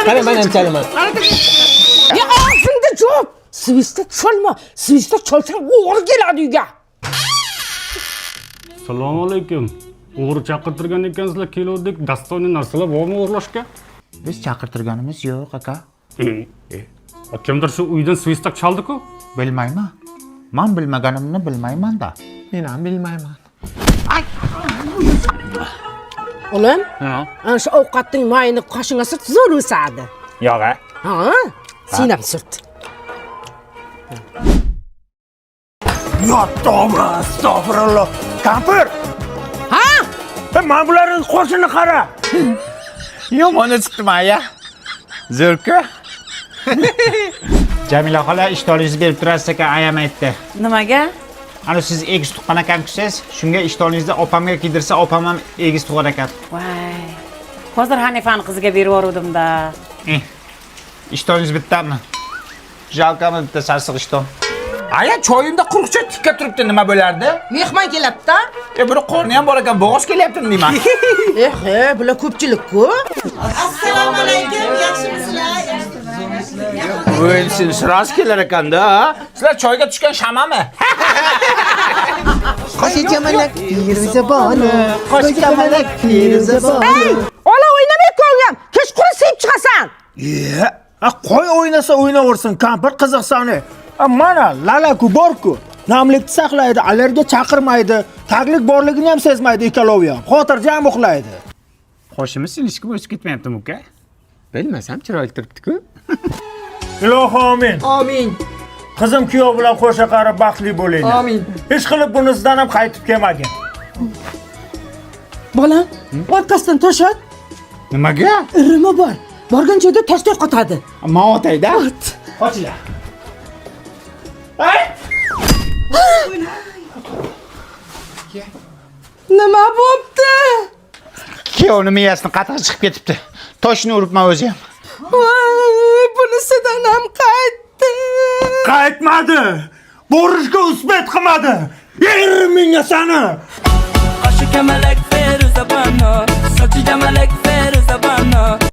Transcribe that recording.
Qara, men ham chalaman. Ya ağzında cevap. Svistak chalma. Svistak chalsang o'g'ri keladi uyga. Assalomu alaykum. O'g'ri chaqirtirgan ekansizlar, keluvdik. Dastoyni narsalar bormi o'g'irlashga? Biz chaqirtirganimiz yo'q, aka. Kimdir shu uydan svistak chaldi-ku? Bilmayman. Men bilmaganimni bilmayman-da. Men ham bilmayman. Oğlum, Ha. ana shu ovqatning mayini qoshingga surt zo'r o'sadi. Yo'q, a. Ha? Sen ham surt. Ya tavba, astagfirullah. Kampir, Ha? men bularning qo'shini qara. Yomoni chiqdimi, aya? Zo'rku. Jamila xola ishtoringizni berib turasiz ekan, ayam aytdi. Nimaga? Ana siz egiz tuqqan ekansiz, shunga ishtoringizni opamga kiydirsa, opam ham egiz tug'ar ekan. Voy. Hozir Hanifani qiziga berib yubordim-da. Ishtoringiz bittami? Jalkami bitta sarsiq ishton. Aya, choyimda quruqcha tikka turibdi, nima bo'lardi? Mehmon keladi-da. Buni qorni ham bor ekan, bo'g'oz kelyaptimi deyman. Bular ko'pchilik-ku. Assalomu alaykum, yaxshimisizlar? Voy, sen siras kelar ekanda. Sizlar choyga tushgan shamami? Qo'shikamalak Firuzabonu, qo'shikamalak Firuzabonu. Ola o'ynamay ko'nglim. Kechqurun sevib chiqasan. Qo'y o'ynasa o'ynaversin, kampir qiziqsani. Mana lalaku borku. Namlikni saqlaydi, allergiya chaqirmaydi, taglik borligini ham sezmaydi ikkalovi ham. Xotirjam uxlaydi. Qo'shimiz silishga o'sib ketmayaptimi, uka? Bilmasam, chiroyli turibdi-ku. Ilohi amin. Amin. Qizim kuyov bilan qo'sha qarib baxtli bo'linglar. Amin. Hech qilib bunisidan ham qaytib kelmagin. Bolam, orqasidan to'shat. Nimaga? Irimi bor. Borgan joyda tashlay qotadi. Men otayda. Qochinglar. Nima bo'pti? Kuyovni miyasini qattiq chiqib ketibdi. Toshni uribman o'zi ham. Voy, bunisidan ham qaytdi. Qaytmadi. Borishga usbat qilmadi. Yer menga sani. Qoshi kamalak Firuzabonu, sochi jamalak Firuzabonu.